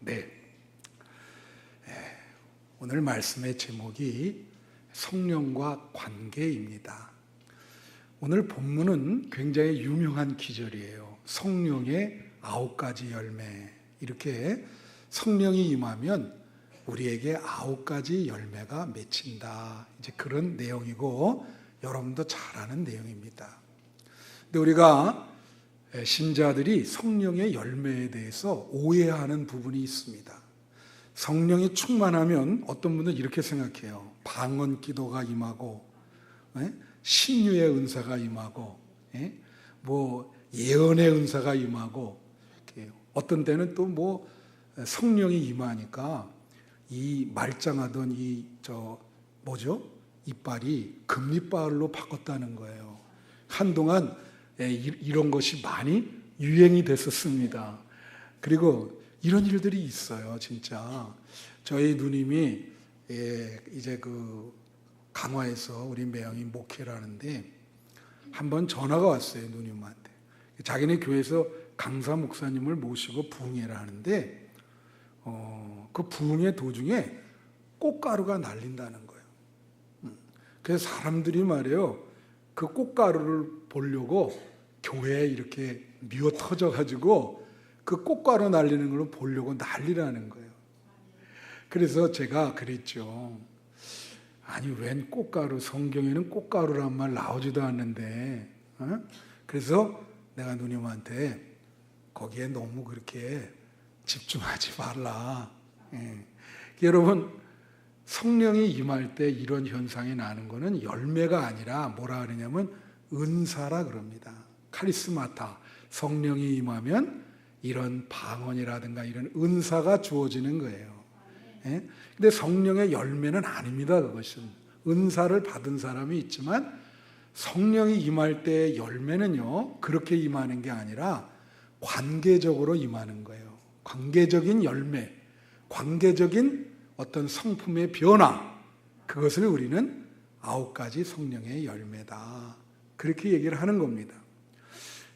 네, 오늘 말씀의 제목이 성령과 관계입니다. 오늘 본문은 굉장히 유명한 기절이에요. 성령의 9가지 열매. 이렇게 성령이 임하면 우리에게 9가지 열매가 맺힌다. 이제 그런 내용이고 여러분도 잘 아는 내용입니다. 근데 우리가 신자들이 성령의 열매에 대해서 오해하는 부분이 있습니다. 성령이 충만하면 어떤 분은 이렇게 생각해요. 방언 기도가 임하고, 신유의 은사가 임하고, 예언의 은사가 임하고, 어떤 때는 또 성령이 임하니까 이 말짱하던 이빨이 금리빨로 바꿨다는 거예요. 한동안 이런 것이 많이 유행이 됐었습니다. 그리고 이런 일들이 있어요, 진짜. 저희 누님이 이제 강화에서 우리 매형이 목회를 하는데 한번 전화가 왔어요, 누님한테. 자기네 교회에서 강사 목사님을 모시고 부흥회를 하는데 그 부흥회 도중에 꽃가루가 날린다는 거예요. 그래서 사람들이 말이에요, 그 꽃가루를 보려고 교회에 이렇게 미어 터져가지고 그 꽃가루 날리는 걸 보려고 난리라는 거예요. 그래서 제가 그랬죠. 아니, 웬 꽃가루, 성경에는 꽃가루란 말 나오지도 않는데. 그래서 내가 누님한테 거기에 너무 그렇게 집중하지 말라. 여러분, 성령이 임할 때 이런 현상이 나는 거는 열매가 아니라 뭐라 그러냐면 은사라 그럽니다. 카리스마타, 성령이 임하면 이런 방언이라든가 이런 은사가 주어지는 거예요. 근데 성령의 열매는 아닙니다. 그것은 은사를 받은 사람이 있지만 성령이 임할 때의 열매는요, 그렇게 임하는 게 아니라 관계적으로 임하는 거예요. 관계적인 열매, 관계적인 어떤 성품의 변화, 그것을 우리는 9가지 성령의 열매다, 그렇게 얘기를 하는 겁니다.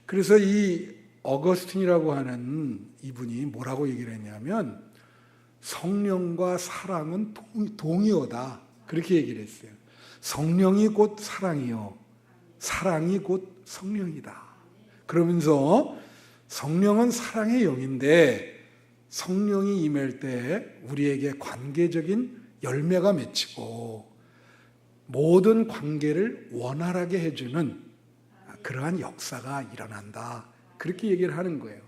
그래서 이 어거스틴이라고 하는 이분이 뭐라고 얘기를 했냐면 성령과 사랑은 동의어다, 그렇게 얘기를 했어요. 성령이 곧 사랑이요, 사랑이 곧 성령이다. 그러면서 성령은 사랑의 영인데 성령이 임할 때 우리에게 관계적인 열매가 맺히고 모든 관계를 원활하게 해주는 그러한 역사가 일어난다, 그렇게 얘기를 하는 거예요.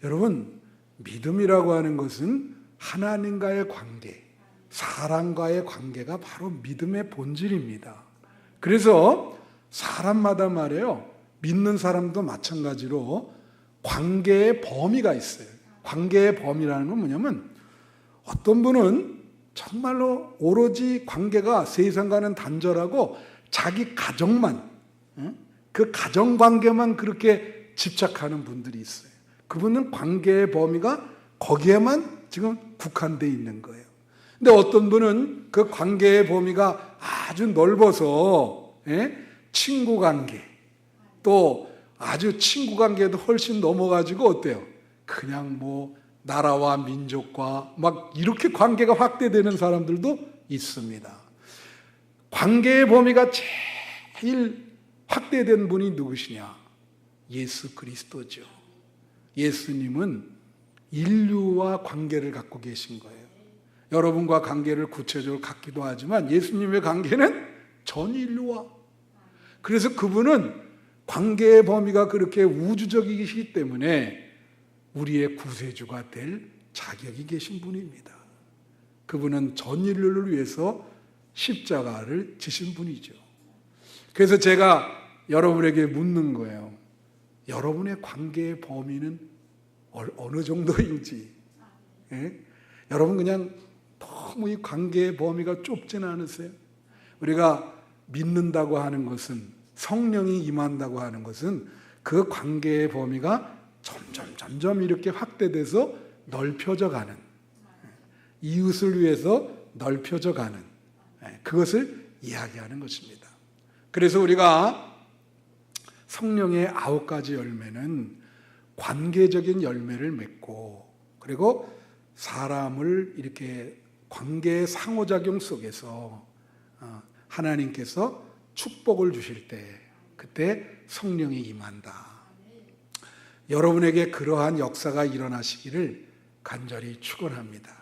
여러분, 믿음이라고 하는 것은 하나님과의 관계, 사람과의 관계가 바로 믿음의 본질입니다. 그래서 사람마다 말이에요, 믿는 사람도 마찬가지로 관계의 범위가 있어요. 관계의 범위라는 건 뭐냐면 어떤 분은 정말로 오로지 관계가 세상과는 단절하고 자기 가정만, 그 가정관계만 그렇게 집착하는 분들이 있어요. 그분은 관계의 범위가 거기에만 지금 국한되어 있는 거예요. 근데 어떤 분은 그 관계의 범위가 아주 넓어서 친구관계, 또 아주 친구관계도 훨씬 넘어가지고 어때요? 그냥 나라와 민족과 막 이렇게 관계가 확대되는 사람들도 있습니다. 관계의 범위가 제일 확대된 분이 누구시냐? 예수 그리스도죠. 예수님은 인류와 관계를 갖고 계신 거예요. 여러분과 관계를 구체적으로 갖기도 하지만 예수님의 관계는 전 인류와. 그래서 그분은 관계의 범위가 그렇게 우주적이시기 때문에 우리의 구세주가 될 자격이 계신 분입니다. 그분은 전 인류를 위해서 십자가를 지신 분이죠. 그래서 제가 여러분에게 묻는 거예요. 여러분의 관계의 범위는 어느 정도인지. 여러분 그냥 너무 이 관계의 범위가 좁지는 않으세요? 우리가 믿는다고 하는 것은, 성령이 임한다고 하는 것은 그 관계의 범위가 점점 이렇게 확대돼서 넓혀져 가는, 이웃을 위해서 넓혀져 가는, 그것을 이야기하는 것입니다. 그래서 우리가 성령의 9가지 열매는 관계적인 열매를 맺고, 그리고 사람을 이렇게 관계의 상호작용 속에서 하나님께서 축복을 주실 때 그때 성령이 임한다. 여러분에게 그러한 역사가 일어나시기를 간절히 축원합니다.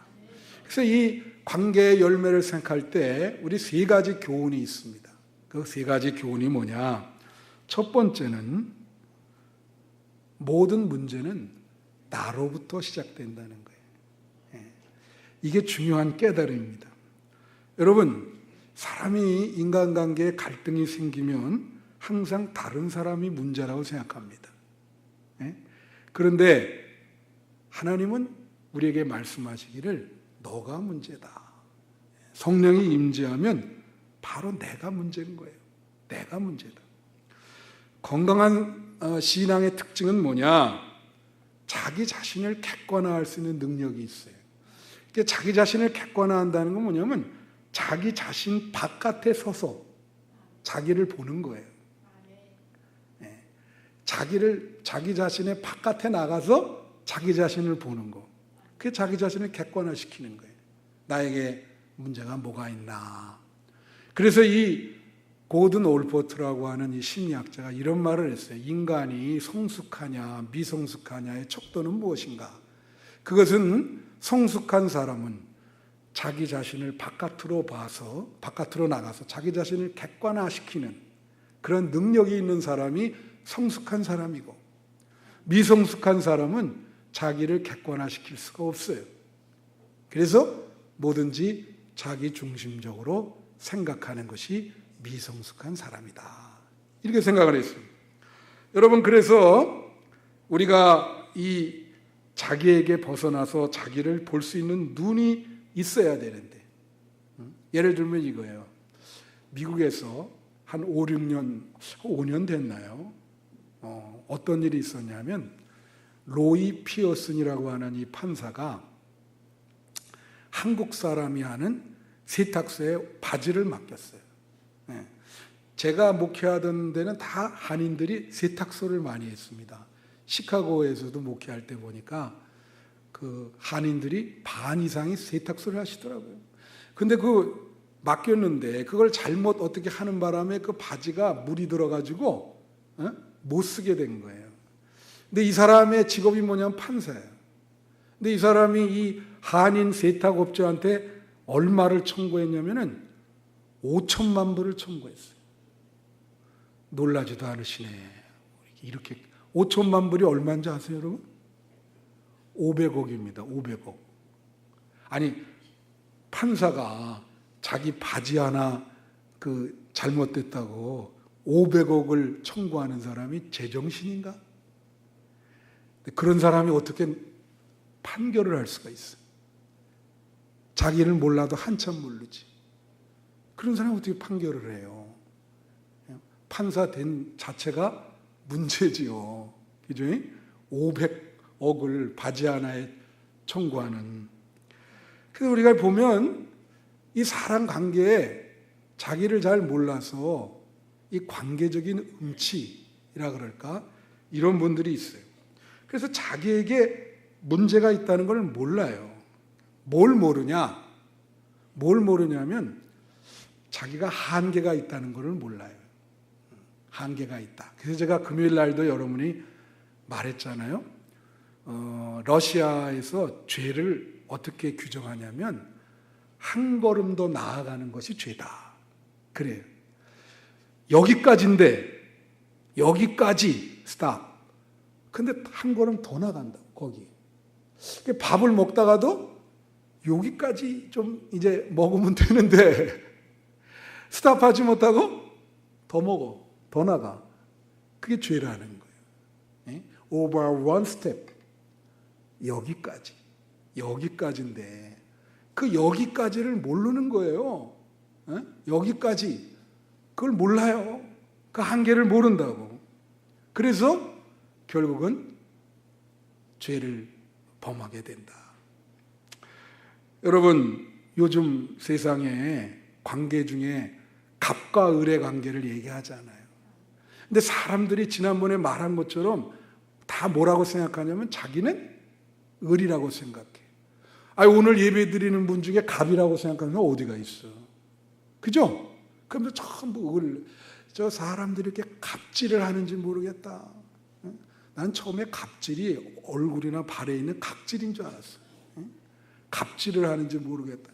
그래서 이 관계의 열매를 생각할 때 우리 세 가지 교훈이 있습니다. 그 세 가지 교훈이 뭐냐? 첫 번째는 모든 문제는 나로부터 시작된다는 거예요. 이게 중요한 깨달음입니다. 여러분, 사람이 인간관계에 갈등이 생기면 항상 다른 사람이 문제라고 생각합니다. 그런데 하나님은 우리에게 말씀하시기를 너가 문제다. 성령이 임재하면 바로 내가 문제인 거예요. 내가 문제다. 건강한 신앙의 특징은 뭐냐? 자기 자신을 객관화할 수 있는 능력이 있어요. 자기 자신을 객관화한다는 건 뭐냐면 자기 자신 바깥에 서서 자기를 보는 거예요. 자기 자신의 바깥에 나가서 자기 자신을 보는 거. 그게 자기 자신을 객관화시키는 거예요. 나에게 문제가 뭐가 있나. 그래서 이 고든 올포트라고 하는 이 심리학자가 이런 말을 했어요. 인간이 성숙하냐 미성숙하냐의 척도는 무엇인가? 그것은 성숙한 사람은 자기 자신을 바깥으로 나가서 자기 자신을 객관화시키는 그런 능력이 있는 사람이 성숙한 사람이고, 미성숙한 사람은 자기를 객관화시킬 수가 없어요. 그래서 뭐든지 자기 중심적으로 생각하는 것이 미성숙한 사람이다. 이렇게 생각을 했습니다. 여러분, 그래서 우리가 이 자기에게 벗어나서 자기를 볼 수 있는 눈이 있어야 되는데, 예를 들면 이거예요. 미국에서 한 5년 됐나요? 어떤 일이 있었냐면 로이 피어슨이라고 하는 이 판사가 한국 사람이 하는 세탁소에 바지를 맡겼어요. 제가 목회하던 데는 다 한인들이 세탁소를 많이 했습니다. 시카고에서도 목회할 때 보니까 그 한인들이 반 이상이 세탁소를 하시더라고요. 근데 맡겼는데 그걸 잘못 어떻게 하는 바람에 그 바지가 물이 들어가지고 못 쓰게 된 거예요. 근데 이 사람의 직업이 뭐냐면 판사예요. 근데 이 사람이 이 한인 세탁업자한테 얼마를 청구했냐면은 5천만 불을 청구했어요. 놀라지도 않으시네. 이렇게 5천만 불이 얼마인지 아세요, 여러분? 500억입니다. 500억. 아니, 판사가 자기 바지 하나 잘못됐다고 500억을 청구하는 사람이 제정신인가? 그런 사람이 어떻게 판결을 할 수가 있어? 자기를 몰라도 한참 모르지. 그런 사람이 어떻게 판결을 해요? 판사 된 자체가 문제지요. 그죠? 500억을 바지 하나에 청구하는. 그래서 우리가 보면 이 사람 관계에 자기를 잘 몰라서 이 관계적인 음치라 그럴까? 이런 분들이 있어요. 그래서 자기에게 문제가 있다는 걸 몰라요. 뭘 모르냐면 자기가 한계가 있다는 걸 몰라요. 한계가 있다. 그래서 제가 금요일 날도 여러분이 말했잖아요. 러시아에서 죄를 어떻게 규정하냐면 한 걸음 더 나아가는 것이 죄다. 그래요. 여기까지 스탑. 근데 한 걸음 더 나간다. 거기. 밥을 먹다가도 여기까지 좀 이제 먹으면 되는데 스탑하지 못하고 더 먹어. 더 나가. 그게 죄라는 거예요. Over one step. 여기까지인데 그 여기까지를 모르는 거예요. 여기까지. 그걸 몰라요. 그 한계를 모른다고. 그래서 결국은 죄를 범하게 된다. 여러분, 요즘 세상에 관계 중에 갑과 을의 관계를 얘기하잖아요. 근데 사람들이 지난번에 말한 것처럼 다 뭐라고 생각하냐면 자기는 을이라고 생각해. 오늘 예배 드리는 분 중에 갑이라고 생각하는 건 어디가 있어? 그죠? 그러면 전부 저 사람들이 이렇게 갑질을 하는지 모르겠다. 난 처음에 갑질이 얼굴이나 발에 있는 각질인 줄 알았어요. 갑질을 하는지 모르겠다.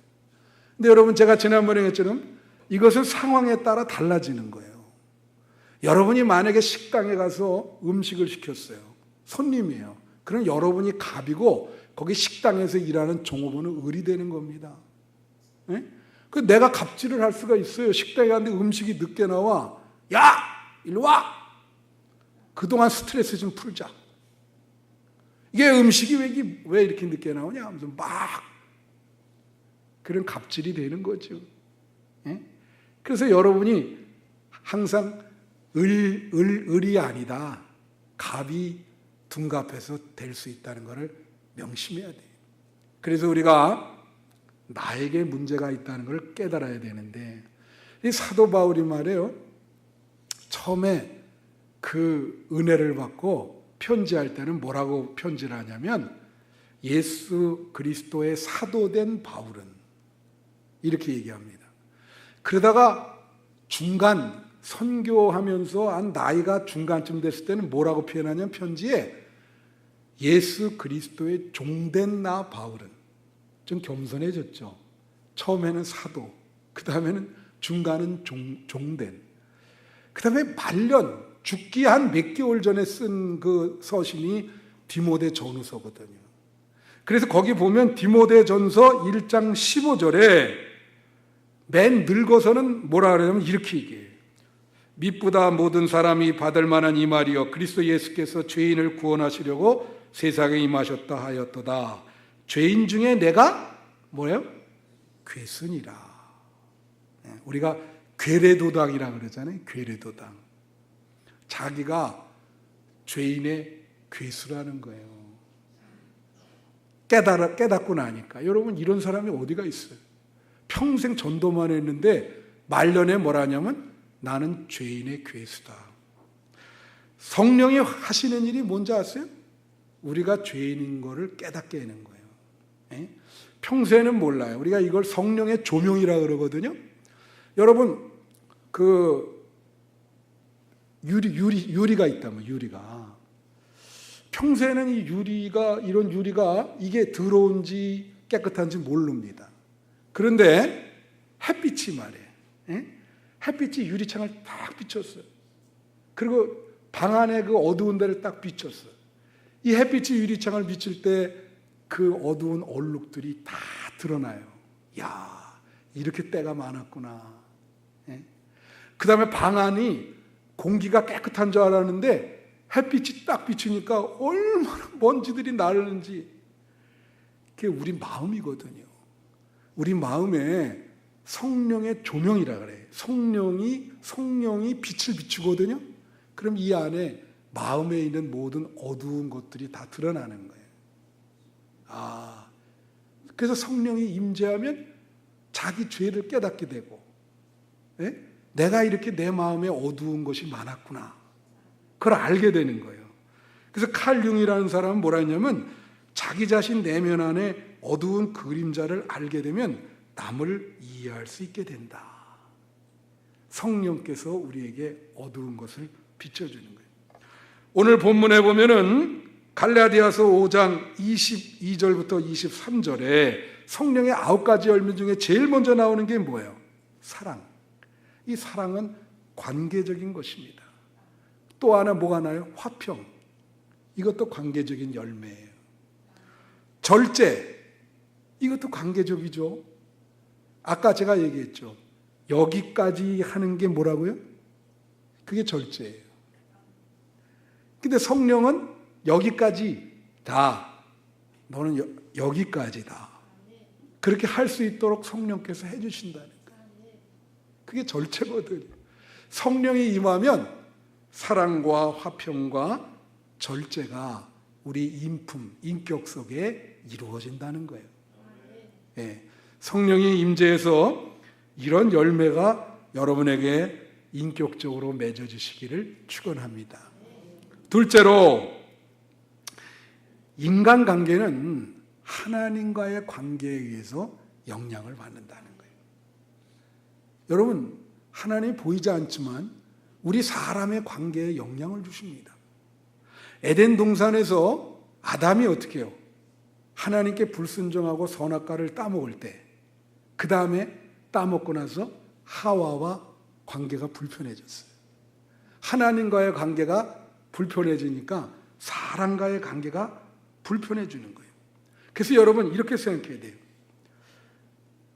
근데 여러분, 제가 지난번에 했처럼 이것은 상황에 따라 달라지는 거예요. 여러분이 만약에 식당에 가서 음식을 시켰어요. 손님이에요. 그럼 여러분이 갑이고 거기 식당에서 일하는 종업원은 을이 되는 겁니다. 그 내가 갑질을 할 수가 있어요. 식당에 갔는데 음식이 늦게 나와. 야! 일로 와! 그동안 스트레스 좀 풀자. 이게 음식이 왜 이렇게 늦게 나오냐 하면서 막 그런 갑질이 되는 거죠. 그래서 여러분이 항상 을이 아니다. 갑이 둔갑해서 될 수 있다는 것을 명심해야 돼요. 그래서 우리가 나에게 문제가 있다는 걸 깨달아야 되는데, 이 사도 바울이 말해요. 처음에 그 은혜를 받고 편지할 때는 뭐라고 편지를 하냐면, 예수 그리스도의 사도된 바울은, 이렇게 얘기합니다. 그러다가 중간 선교하면서 한 나이가 중간쯤 됐을 때는 뭐라고 표현하냐면, 편지에 예수 그리스도의 종된 나 바울은, 좀 겸손해졌죠. 처음에는 사도, 그 다음에는 중간은 종된, 그 다음에 말년, 죽기 한 몇 개월 전에 쓴 그 서신이 디모데 전후서거든요. 그래서 거기 보면 디모데 전서 1장 15절에 맨 늙어서는 뭐라 그러냐면 이렇게 얘기해요. 미쁘다 모든 사람이 받을 만한 이 말이여, 그리스도 예수께서 죄인을 구원하시려고 세상에 임하셨다 하였도다. 죄인 중에 내가 뭐예요? 괴순이라. 우리가 괴뢰도당이라고 그러잖아요. 괴뢰도당. 자기가 죄인의 괴수라는 거예요. 깨닫고 나니까. 여러분, 이런 사람이 어디가 있어요? 평생 전도만 했는데 말년에 뭐라냐면 나는 죄인의 괴수다. 성령이 하시는 일이 뭔지 아세요? 우리가 죄인인 거를 깨닫게 하는 거예요. 평소에는 몰라요. 우리가 이걸 성령의 조명이라고 그러거든요. 여러분, 그 유리가 있다면, 유리가. 평소에는 이 이런 유리가 이게 더러운지 깨끗한지 모릅니다. 그런데 햇빛이 말이에요. 햇빛이 유리창을 딱 비췄어요. 그리고 방 안에 그 어두운 데를 딱 비췄어요. 이 햇빛이 유리창을 비칠 때 그 어두운 얼룩들이 다 드러나요. 야, 이렇게 때가 많았구나. 그 다음에 방 안이 공기가 깨끗한 줄 알았는데 햇빛이 딱 비추니까 얼마나 먼지들이 나르는지. 그게 우리 마음이거든요. 우리 마음에 성령의 조명이라 그래요. 성령이 빛을 비추거든요. 그럼 이 안에 마음에 있는 모든 어두운 것들이 다 드러나는 거예요. 그래서 성령이 임재하면 자기 죄를 깨닫게 되고, 내가 이렇게 내 마음에 어두운 것이 많았구나, 그걸 알게 되는 거예요. 그래서 칼 융이라는 사람은 뭐라 했냐면, 자기 자신 내면 안에 어두운 그림자를 알게 되면 남을 이해할 수 있게 된다. 성령께서 우리에게 어두운 것을 비춰주는 거예요. 오늘 본문에 보면은 갈라디아서 5장 22절부터 23절에 성령의 9가지 열매 중에 제일 먼저 나오는 게 뭐예요? 사랑. 이 사랑은 관계적인 것입니다. 또 하나 뭐가 나요? 화평. 이것도 관계적인 열매예요. 절제. 이것도 관계적이죠. 아까 제가 얘기했죠. 여기까지 하는 게 뭐라고요? 그게 절제예요. 근데 성령은 여기까지 다, 너는 여기까지다. 그렇게 할 수 있도록 성령께서 해주신다는 거예요. 그게 절제거든요. 성령이 임하면 사랑과 화평과 절제가 우리 인격 속에 이루어진다는 거예요. 성령이 임재해서 이런 열매가 여러분에게 인격적으로 맺어지시기를 축원합니다. 둘째로, 인간관계는 하나님과의 관계에 의해서 영향을 받는다는 거예요. 여러분, 하나님이 보이지 않지만 우리 사람의 관계에 영향을 주십니다. 에덴 동산에서 아담이 어떻게 해요? 하나님께 불순종하고 선악과를 따먹을 때, 그 다음에 따먹고 나서 하와와 관계가 불편해졌어요. 하나님과의 관계가 불편해지니까 사람과의 관계가 불편해지는 거예요. 그래서 여러분 이렇게 생각해야 돼요.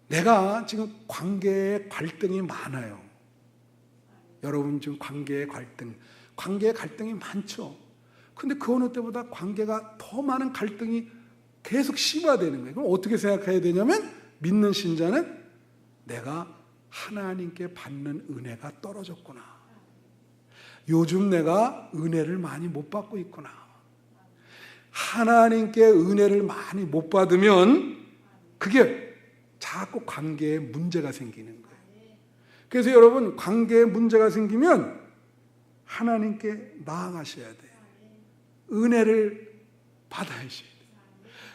내가 지금 관계에 갈등이 많아요. 여러분 지금 관계의 갈등이 많죠. 근데 그 어느 때보다 관계가 더 많은 갈등이 계속 심화되는 거예요. 그럼 어떻게 생각해야 되냐면, 믿는 신자는 내가 하나님께 받는 은혜가 떨어졌구나. 요즘 내가 은혜를 많이 못 받고 있구나. 하나님께 은혜를 많이 못 받으면 그게 자꾸 관계에 문제가 생기는 거예요. 그래서 여러분, 관계에 문제가 생기면 하나님께 나아가셔야 돼요. 은혜를 받아야셔야 돼요.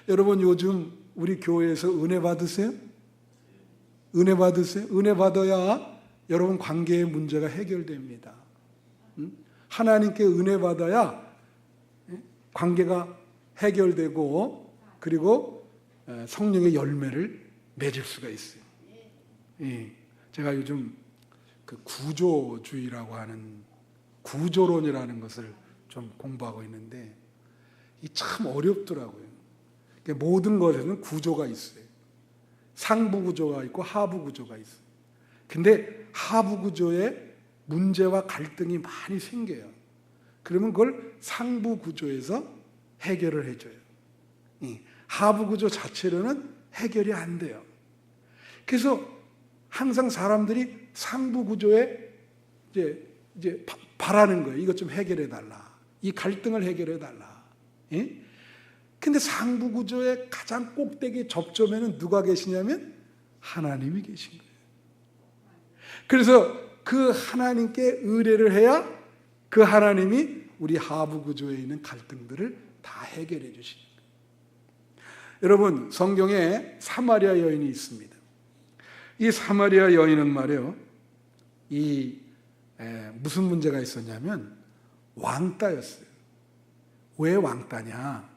여러분, 요즘 우리 교회에서 은혜 받으세요? 은혜 받으세요? 은혜 받아야 여러분 관계의 문제가 해결됩니다. 하나님께 은혜 받아야 관계가 해결되고, 그리고 성령의 열매를 맺을 수가 있어요. 제가 요즘 그 구조주의라고 하는, 구조론이라는 것을 좀 공부하고 있는데, 이 참 어렵더라고요. 모든 것에는 구조가 있어요. 상부 구조가 있고 하부 구조가 있어요. 근데 하부 구조에 문제와 갈등이 많이 생겨요. 그러면 그걸 상부 구조에서 해결을 해줘요. 하부 구조 자체로는 해결이 안 돼요. 그래서 항상 사람들이 상부 구조에 이제 바라는 거예요. 이것 좀 해결해 달라. 이 갈등을 해결해 달라. 근데 상부 구조의 가장 꼭대기 접점에는 누가 계시냐면 하나님이 계신 거예요. 그래서 그 하나님께 의뢰를 해야 그 하나님이 우리 하부 구조에 있는 갈등들을 다 해결해 주시는 거예요. 여러분, 성경에 사마리아 여인이 있습니다. 이 사마리아 여인은 말이에요, 무슨 문제가 있었냐면 왕따였어요. 왜 왕따냐?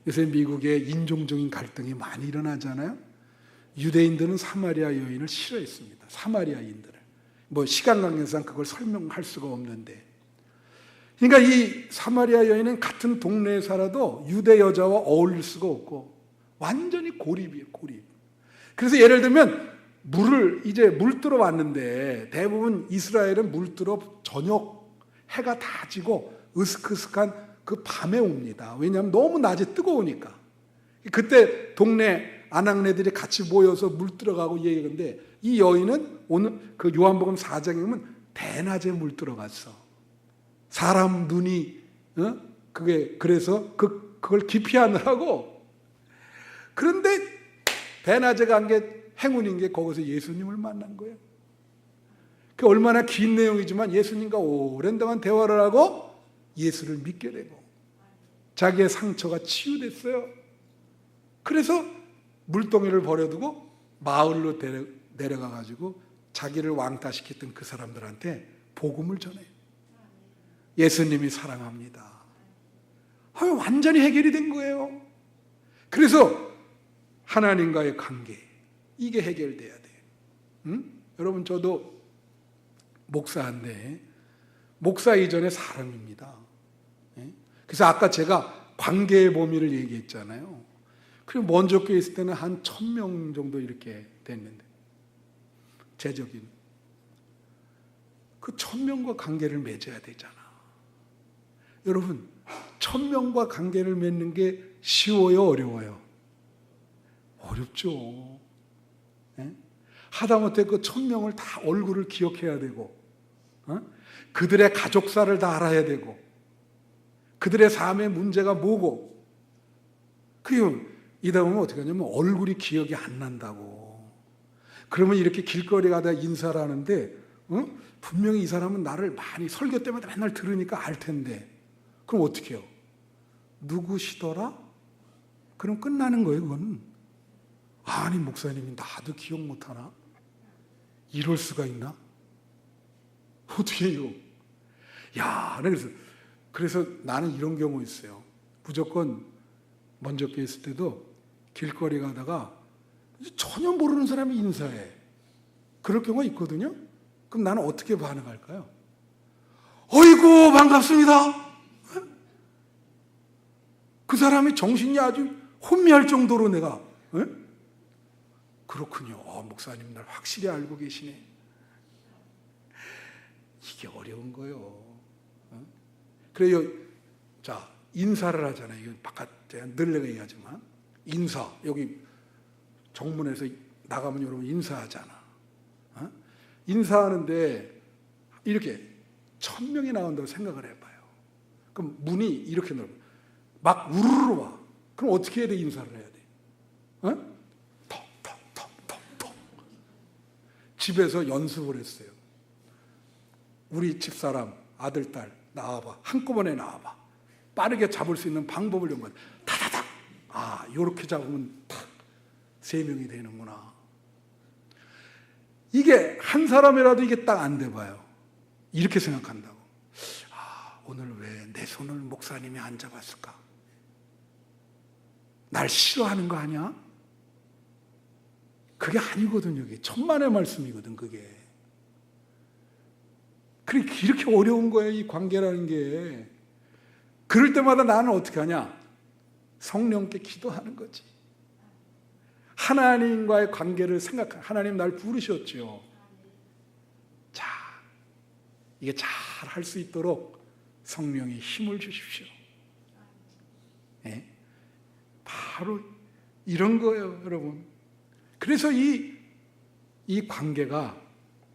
요새 미국에 인종적인 갈등이 많이 일어나잖아요. 유대인들은 사마리아 여인을 싫어했습니다. 사마리아인들을. 시간 관계상 그걸 설명할 수가 없는데, 그러니까 이 사마리아 여인은 같은 동네에 살아도 유대 여자와 어울릴 수가 없고 완전히 고립이에요, 고립. 그래서 예를 들면 물 뜨러 왔는데, 대부분 이스라엘은 물 뜨러 저녁 해가 다 지고 으슥으슥한 그 밤에 옵니다. 왜냐하면 너무 낮에 뜨거우니까. 그때 동네 아낙네들이 같이 모여서 물 들어가고 얘기하는데, 이 여인은 오늘 그 요한복음 4장에 보면 대낮에 물 들어갔어. 사람 눈이 그래서 그걸 기피하느라고. 그런데 대낮에 간 게 행운인 게 거기서 예수님을 만난 거예요. 그 얼마나 긴 내용이지만 예수님과 오랜 동안 대화를 하고 예수를 믿게 되고 자기의 상처가 치유됐어요. 그래서 물동이를 버려두고 마을로 내려가 가지고 자기를 왕따시켰던 그 사람들한테 복음을 전해요. 예수님이 사랑합니다. 완전히 해결이 된 거예요. 그래서 하나님과의 관계, 이게 해결돼야 돼요. 여러분, 저도 목사인데 목사 이전에 사람입니다. 그래서 아까 제가 관계의 범위를 얘기했잖아요. 그리고 먼저 교회 있을 때는 한 1000명 정도 이렇게 됐는데, 제적인 그 1000명과 관계를 맺어야 되잖아. 여러분, 1000명과 관계를 맺는 게 쉬워요, 어려워요? 어렵죠. 하다못해 그 1000명을 다 얼굴을 기억해야 되고, 그들의 가족사를 다 알아야 되고, 그들의 삶의 문제가 뭐고, 그리고 이다 보면 어떻게 하냐면 얼굴이 기억이 안 난다고. 그러면 이렇게 길거리 가다 인사를 하는데, 분명히 이 사람은 나를 많이 설교 때마다 맨날 들으니까 알 텐데, 그럼 어떻게 해요? 누구시더라? 그럼 끝나는 거예요, 그건. 아니, 목사님이 나도 기억 못하나? 이럴 수가 있나? 어떻게 해요? 야, 그래서 나는 이런 경우 있어요. 무조건 먼저 께 있을 때도 길거리 가다가 전혀 모르는 사람이 인사해. 그럴 경우가 있거든요. 그럼 나는 어떻게 반응할까요? 어이구, 반갑습니다. 그 사람이 정신이 아주 혼미할 정도로 내가, 그렇군요. 목사님 날 확실히 알고 계시네. 이게 어려운 거예요. 그래요. 자, 인사를 하잖아요. 이건 바깥에 늘 내가 얘기하지만 인사, 여기 정문에서 나가면 여러분 인사하잖아. 인사하는데 이렇게 1000명이 나온다고 생각을 해봐요. 그럼 문이 이렇게 넓어. 막 우르르 와. 그럼 어떻게 해야 돼? 인사를 해야 돼. 톡톡톡톡톡. 집에서 연습을 했어요. 우리 집사람, 아들, 딸 나와봐. 한꺼번에 나와봐. 빠르게 잡을 수 있는 방법을 연구해. 타다닥. 아, 요렇게 잡으면 탁 3명이 되는구나. 이게 한 사람이라도 이게 딱 안 돼봐요. 이렇게 생각한다고. 아, 오늘 왜 내 손을 목사님이 안 잡았을까? 날 싫어하는 거 아니야? 그게 아니거든요. 이게 천만의 말씀이거든, 그게. 그러니까 이렇게 어려운 거예요, 이 관계라는 게. 그럴 때마다 나는 어떻게 하냐? 성령께 기도하는 거지. 하나님과의 관계를 생각하는, 하나님 날 부르셨죠. 자, 이게 잘 할 수 있도록 성령의 힘을 주십시오. 네? 바로 이런 거예요, 여러분. 그래서 이 관계가,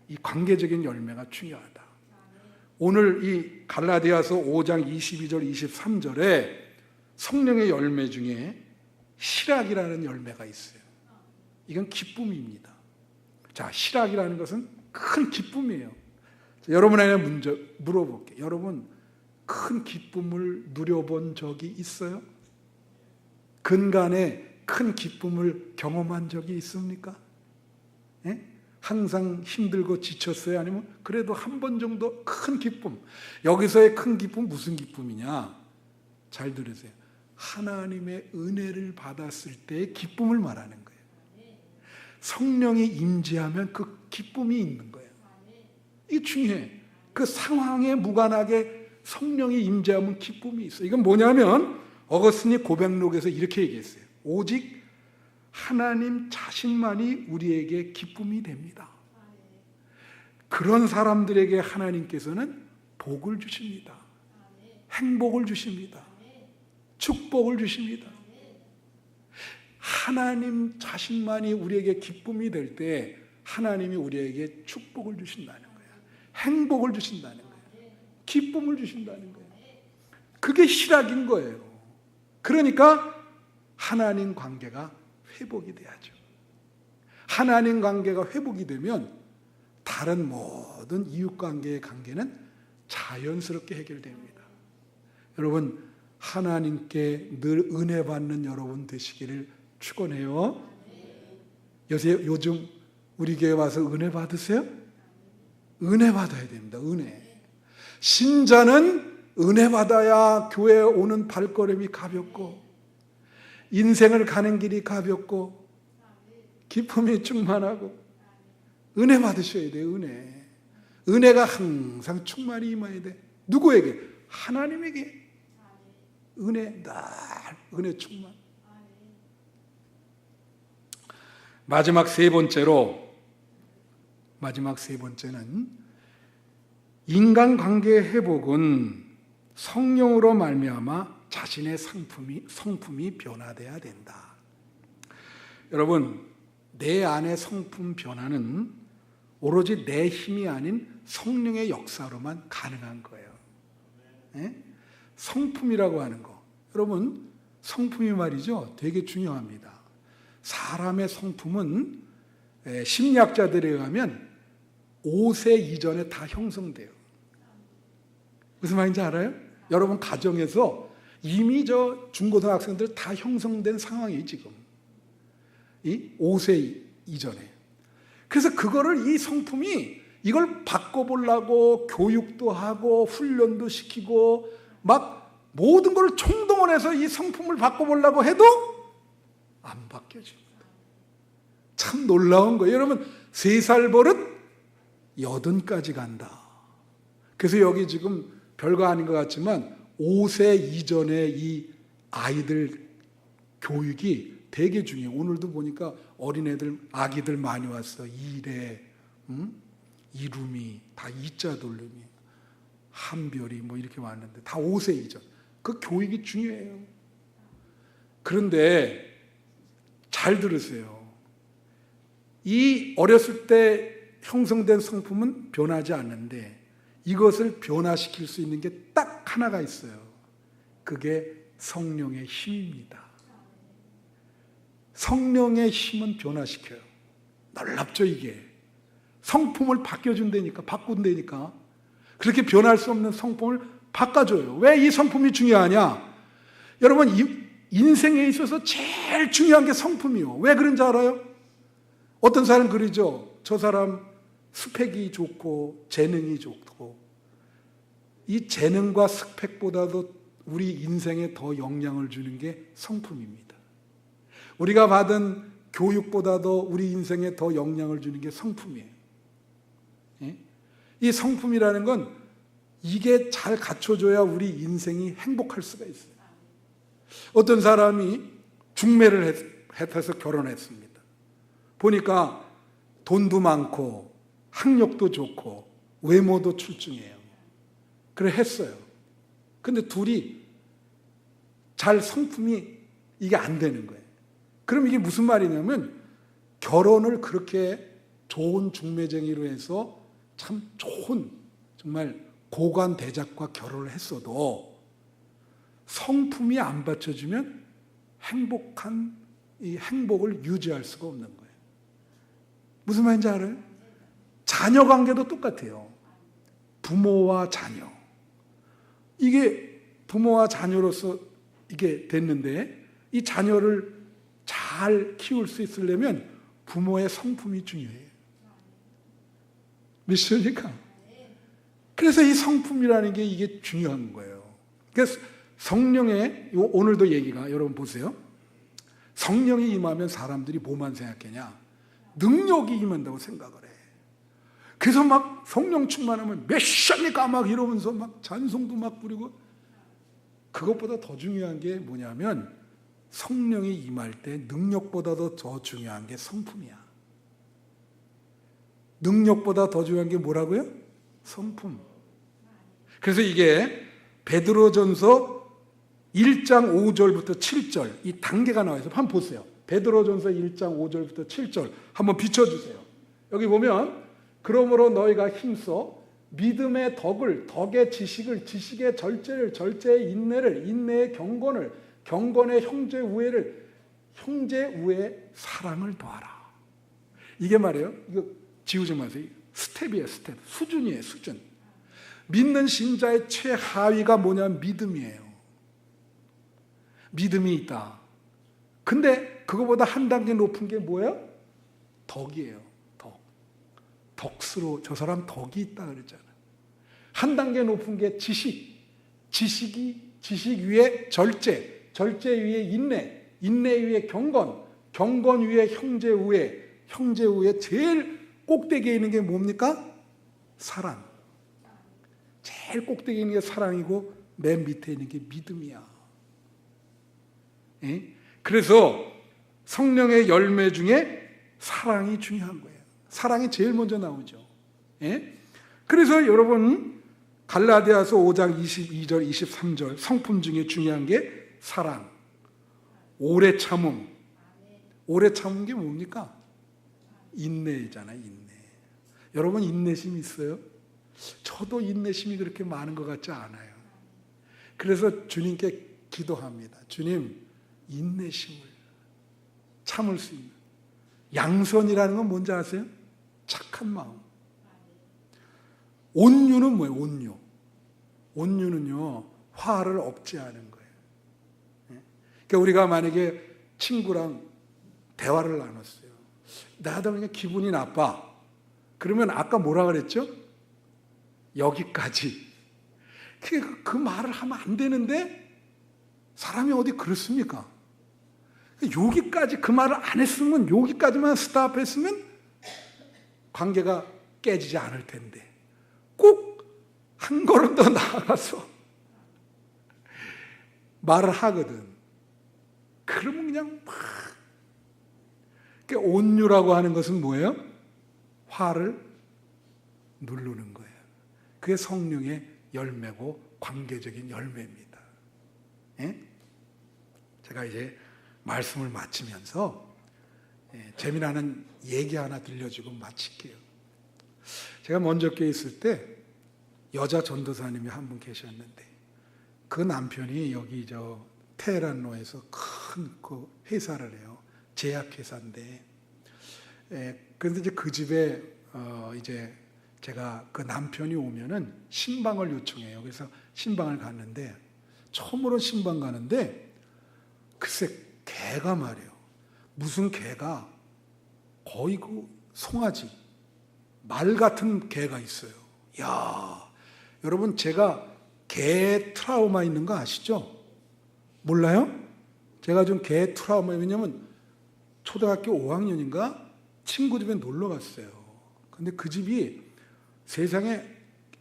이 관계적인 열매가 중요하다. 오늘 이 갈라디아서 5장 22절 23절에 성령의 열매 중에 실학이라는 열매가 있어요. 이건 기쁨입니다. 자, 실학이라는 것은 큰 기쁨이에요. 자, 여러분에게 먼저 물어볼게요. 여러분, 큰 기쁨을 누려본 적이 있어요? 근간에 큰 기쁨을 경험한 적이 있습니까? 예? 항상 힘들고 지쳤어요? 아니면 그래도 한 번 정도 큰 기쁨. 여기서의 큰 기쁨 무슨 기쁨이냐? 잘 들으세요. 하나님의 은혜를 받았을 때의 기쁨을 말하는 거예요. 성령이 임재하면 그 기쁨이 있는 거예요. 이게 중요해. 그 상황에 무관하게 성령이 임재하면 기쁨이 있어요. 이건 뭐냐면 어거스틴이 고백록에서 이렇게 얘기했어요. 오직 하나님 자신만이 우리에게 기쁨이 됩니다. 그런 사람들에게 하나님께서는 복을 주십니다. 행복을 주십니다. 축복을 주십니다. 하나님 자신만이 우리에게 기쁨이 될 때 하나님이 우리에게 축복을 주신다는 거예요. 행복을 주신다는 거예요. 기쁨을 주신다는 거예요. 그게 실학인 거예요. 그러니까 하나님 관계가 회복이 돼야죠. 하나님 관계가 회복이 되면 다른 모든 이웃관계의 관계는 자연스럽게 해결됩니다. 여러분, 하나님께 늘 은혜 받는 여러분 되시기를 축원해요. 요즘 우리 교회 와서 은혜 받으세요? 은혜 받아야 됩니다. 은혜. 신자는 은혜 받아야 교회에 오는 발걸음이 가볍고 인생을 가는 길이 가볍고 기쁨이 충만하고 은혜 받으셔야 돼요. 은혜. 은혜가 항상 충만히 임해야 돼. 누구에게? 하나님에게. 은혜, 날 은혜 충만. 마지막 세 번째는 인간관계의 회복은 성령으로 말미암아 자신의 성품이 변화돼야 된다. 여러분, 내 안의 성품 변화는 오로지 내 힘이 아닌 성령의 역사로만 가능한 거예요. 네? 성품이라고 하는 거. 여러분, 성품이 말이죠, 되게 중요합니다. 사람의 성품은 심리학자들에 의하면 5세 이전에 다 형성돼요. 무슨 말인지 알아요? 여러분 가정에서 이미 저 중고등학생들 다 형성된 상황이 지금. 이 5세 이전에. 그래서 그거를 이 성품이 이걸 바꿔보려고 교육도 하고 훈련도 시키고 막 모든 걸 총동원해서 이 성품을 바꿔보려고 해도 안 바뀌어집니다. 참 놀라운 거예요. 여러분 3살 버릇 80까지 간다. 그래서 여기 지금 별거 아닌 것 같지만 5세 이전에 이 아이들 교육이 되게 중요해요. 오늘도 보니까 어린애들, 아기들 많이 왔어. 이래, 이룸이, 다 이자 돌림이, 한별이 뭐 이렇게 왔는데 다 5세 이전. 그 교육이 중요해요. 그런데 잘 들으세요. 이 어렸을 때 형성된 성품은 변하지 않는데 이것을 변화시킬 수 있는 게 딱 하나가 있어요. 그게 성령의 힘입니다. 성령의 힘은 변화시켜요. 놀랍죠 이게. 성품을 바뀌어준다니까, 바꾼다니까. 그렇게 변할 수 없는 성품을 바꿔줘요. 왜 이 성품이 중요하냐? 여러분 인생에 있어서 제일 중요한 게 성품이요. 왜 그런지 알아요? 어떤 사람 그러죠. 저 사람 스펙이 좋고 재능이 좋고 이 재능과 스펙보다도 우리 인생에 더 영향을 주는 게 성품입니다. 우리가 받은 교육보다도 우리 인생에 더 영향을 주는 게 성품이에요. 이 성품이라는 건 이게 잘 갖춰져야 우리 인생이 행복할 수가 있어요. 어떤 사람이 중매를 해서 결혼했습니다. 보니까 돈도 많고 학력도 좋고 외모도 출중해요. 그래 했어요. 근데 둘이 잘 성품이 이게 안 되는 거예요. 그럼 이게 무슨 말이냐면 결혼을 그렇게 좋은 중매쟁이로 해서 참 좋은 정말 고관 대작과 결혼을 했어도 성품이 안 받쳐주면 행복한 이 행복을 유지할 수가 없는 거예요. 무슨 말인지 알아요? 자녀 관계도 똑같아요. 부모와 자녀. 이게 부모와 자녀로서 이게 됐는데 이 자녀를 잘 키울 수 있으려면 부모의 성품이 중요해요. 믿으십니까? 그래서 이 성품이라는 게 이게 중요한 거예요. 그래서 성령의 오늘도 얘기가 여러분 보세요. 성령이 임하면 사람들이 뭐만 생각하냐? 능력이 임한다고 생각을 해. 그래서 막 성령 충만하면 메시아니까 막 이러면서 막 찬송도 막 부리고 그것보다 더 중요한 게 뭐냐면 성령이 임할 때 능력보다도 더 중요한 게 성품이야. 능력보다 더 중요한 게 뭐라고요? 성품. 그래서 이게 베드로전서 1장 5절부터 7절 이 단계가 나와서 한번 보세요. 베드로전서 1장 5절부터 7절 한번 비춰주세요. 여기 보면 그러므로 너희가 힘써 믿음의 덕을, 덕의 지식을, 지식의 절제를, 절제의 인내를, 인내의 경건을, 경건의 형제 우애를, 형제 우애의 사랑을 더하라. 이게 말이에요. 이거 지우지 마세요. 스텝이에요, 스텝. 수준이에요, 수준. 믿는 신자의 최하위가 뭐냐면 믿음이에요. 믿음이 있다. 근데 그거보다 한 단계 높은 게 뭐예요? 덕이에요. 덕. 덕스러워. 저 사람 덕이 있다 그랬잖아요. 한 단계 높은 게 지식. 지식 위에 절제. 절제 위에 인내. 인내 위에 경건. 경건 위에 형제 우애. 형제 우애 제일 꼭대기에 있는 게 뭡니까? 사랑. 제일 꼭대기에 있는 게 사랑이고 맨 밑에 있는 게 믿음이야. 예? 그래서 성령의 열매 중에 사랑이 중요한 거예요. 사랑이 제일 먼저 나오죠. 예? 그래서 여러분 갈라디아서 5장 22절 23절 성품 중에 중요한 게 사랑, 오래 참음. 오래 참은 게 뭡니까? 인내잖아요. 인내. 여러분 인내심 있어요? 저도 인내심이 그렇게 많은 것 같지 않아요. 그래서 주님께 기도합니다. 주님 인내심을 참을 수 있는 양선이라는 건 뭔지 아세요? 착한 마음. 온유는 뭐예요? 온유. 온유는요 화를 없지 않은 거예요. 그러니까 우리가 만약에 친구랑 대화를 나눴어요. 나도 그냥 기분이 나빠. 그러면 아까 뭐라 그랬죠? 여기까지. 그 말을 하면 안 되는데 사람이 어디 그렇습니까? 여기까지 그 말을 안 했으면, 여기까지만 스탑했으면 관계가 깨지지 않을 텐데 꼭 한 걸음 더 나아가서 말을 하거든. 그러면 그냥 막. 온유라고 하는 것은 뭐예요? 화를 누르는 거예요. 그게 성령의 열매고 관계적인 열매입니다. 예? 제가 이제 말씀을 마치면서 재미나는 얘기 하나 들려주고 마칠게요. 제가 먼저 교회 있을 때 여자 전도사님이 한 분 계셨는데 그 남편이 여기 테헤란로에서 큰 그 회사를 해요. 제약회사인데, 그런데 이제 그 집에 이제 제가 그 남편이 오면은 신방을 요청해요. 그래서 신방을 갔는데 처음으로 신방 가는데 글쎄 개가 말이에요. 무슨 개가 거의 그 송아지 말 같은 개가 있어요. 야, 여러분 제가 개 트라우마 있는 거 아시죠? 몰라요? 제가 좀 개 트라우마, 왜냐면 초등학교 5학년인가 친구 집에 놀러 갔어요. 근데 그 집이 세상에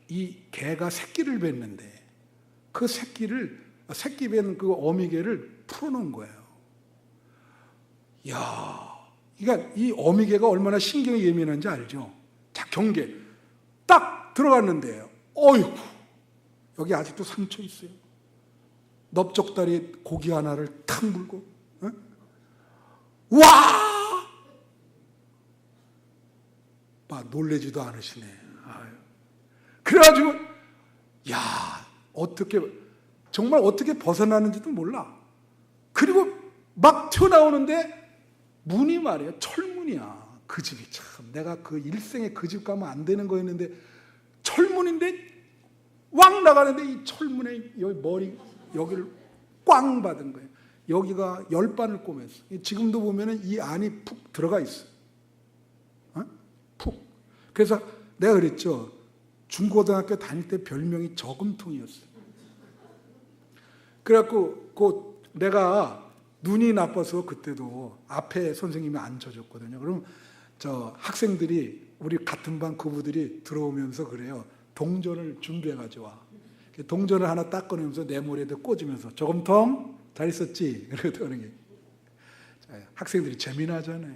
이 개가 새끼를 뱉는데 그 새끼 뱉는 그 어미개를 풀어놓은 거예요. 이야, 그러니까 이 어미개가 얼마나 신경이 예민한지 알죠? 자, 경계 딱 들어갔는데요. 어이구, 여기 아직도 상처 있어요. 넓적다리 고기 하나를 탁 물고, 어? 와! 막 놀래지도 않으시네. 아유. 그래가지고, 야, 정말 어떻게 벗어나는지도 몰라. 그리고 막 튀어나오는데, 문이 말이야, 철문이야. 그 집이 참, 내가 그 일생에 그 집 가면 안 되는 거였는데, 철문인데, 왕 나가는데 이 철문에 여기 머리, 여기를 꽝 받은 거예요. 여기가 10반을 꼬맸어. 지금도 보면은 이 안이 푹 들어가 있어. 어? 푹. 그래서 내가 그랬죠. 중고등학교 다닐 때 별명이 저금통이었어. 그래갖고 내가 눈이 나빠서 그때도 앞에 선생님이 앉혀줬거든요. 그럼 저 학생들이 우리 같은 반 그부들이 들어오면서 그래요. 동전을 준비해가지고 와. 동전을 하나 딱 꺼내면서 내 머리에다 꽂으면서 저금통 잘 있었지? 그러는 게 학생들이 재미나잖아요.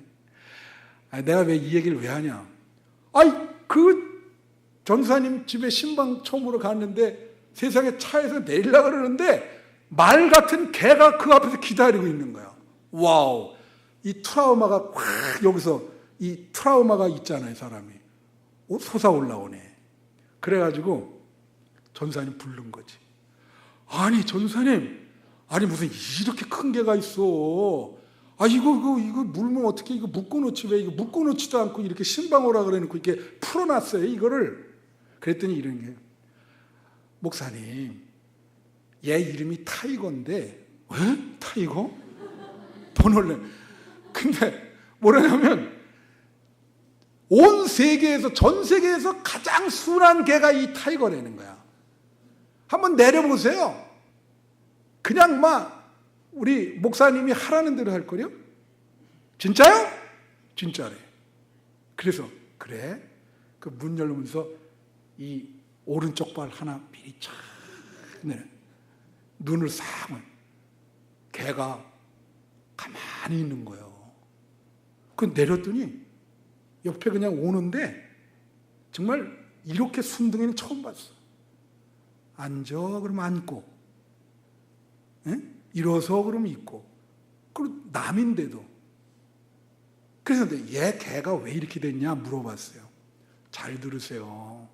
내가 왜 이 얘기를 왜 하냐? 그 전사님 집에 신방 처음으로 갔는데 세상에 차에서 내리려고 그러는데 말 같은 개가 그 앞에서 기다리고 있는 거야. 와우. 이 트라우마가 확 여기서 이 트라우마가 있잖아요, 사람이. 솟아올라오네. 그래가지고 전사님 부른 거지. 아니 전사님, 아니 무슨 이렇게 큰 개가 있어. 이거 물면 어떻게 이거 묶어놓지, 왜 이거 묶어놓지도 않고 이렇게 신방오라 그래놓고 이렇게 풀어놨어요 이거를. 그랬더니 이런 게, 목사님 얘 이름이 타이거인데. 왜? 타이거? 더 놀래. 근데 뭐라냐면 온 세계에서, 전 세계에서 가장 순한 개가 이 타이거라는 거야. 한번 내려보세요. 그냥 막 우리 목사님이 하라는 대로 할 거요? 진짜요? 진짜래. 그래서 그래. 그 문 열면서 이 오른쪽 발 하나 미리 쫙 내려. 눈을 싹. 개가 가만히 있는 거예요. 그 내렸더니 옆에 그냥 오는데 정말 이렇게 순둥이는 처음 봤어. 앉아 그러면 앉고, 에? 일어서 그러면 있고, 그리고 남인데도. 그래서 얘 개가 왜 이렇게 됐냐 물어봤어요. 잘 들으세요.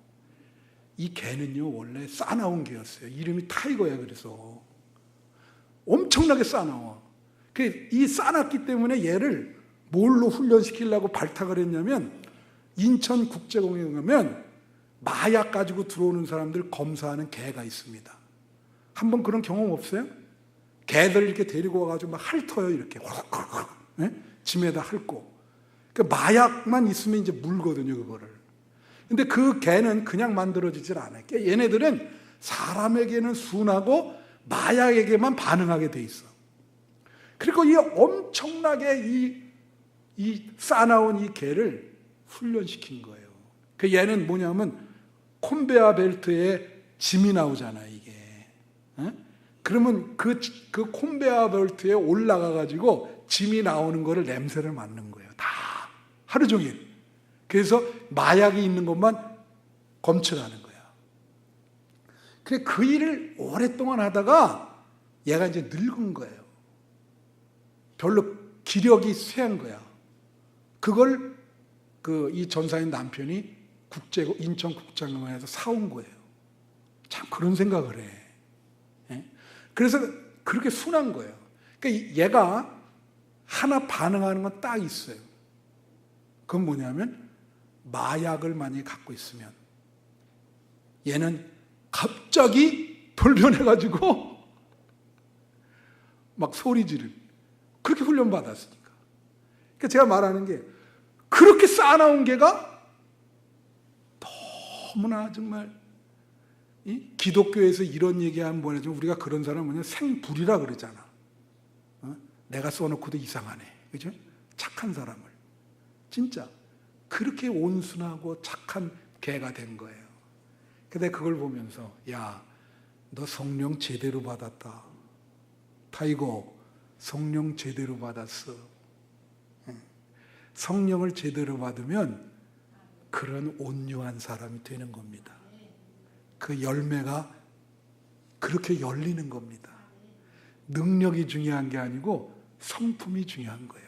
이 개는요 원래 싸나운 개였어요. 이름이 타이거야. 그래서 엄청나게 싸나워. 이 싸놨기 때문에 얘를 뭘로 훈련시키려고 발탁을 했냐면, 인천국제공항에 가면 마약 가지고 들어오는 사람들 검사하는 개가 있습니다. 한번 그런 경험 없어요? 개들 이렇게 데리고 와가지고 막 핥어요. 이렇게. 네? 짐에다 핥고. 그 마약만 있으면 이제 물거든요, 그거를. 근데 그 개는 그냥 만들어지질 않아요. 얘네들은 사람에게는 순하고 마약에게만 반응하게 돼 있어. 그리고 이 엄청나게 이 싸나운 이 개를 훈련시킨 거예요. 그 얘는 뭐냐면 콘베어 벨트에 짐이 나오잖아요, 이게. 어? 그러면 그 콘베어 벨트에 올라가가지고 짐이 나오는 거를 냄새를 맡는 거예요. 다. 하루 종일. 그래서 마약이 있는 것만 검출하는 거야. 그래, 그 일을 오랫동안 하다가 얘가 이제 늙은 거예요. 별로 기력이 쇠한 거야. 그걸 이 전사님 남편이 인천국제공항에서 사온 거예요. 참 그런 생각을 해. 예? 그래서 그렇게 순한 거예요. 그러니까 얘가 하나 반응하는 건 딱 있어요. 그건 뭐냐면 마약을 많이 갖고 있으면 얘는 갑자기 돌변해가지고 막 소리 지르는, 그렇게 훈련받았으니까. 그러니까 제가 말하는 게 그렇게 쌓아나온 개가 너무나 정말 기독교에서 이런 얘기하면 뭐냐면 우리가 그런 사람 뭐냐 생불이라 그러잖아. 내가 써놓고도 이상하네. 그죠? 착한 사람을. 진짜 그렇게 온순하고 착한 개가 된 거예요. 근데 그걸 보면서 야, 너 성령 제대로 받았다. 타이거, 성령 제대로 받았어. 성령을 제대로 받으면 그런 온유한 사람이 되는 겁니다. 그 열매가 그렇게 열리는 겁니다. 능력이 중요한 게 아니고 성품이 중요한 거예요.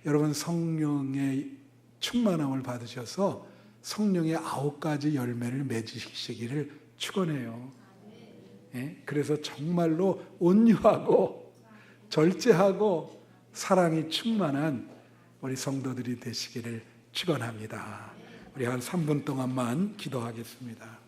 여러분, 성령의 충만함을 받으셔서 성령의 9가지 열매를 맺으시기를 축원해요. 예? 그래서 정말로 온유하고 절제하고 사랑이 충만한 우리 성도들이 되시기를 축원합니다. 우리 한 3분 동안만 기도하겠습니다.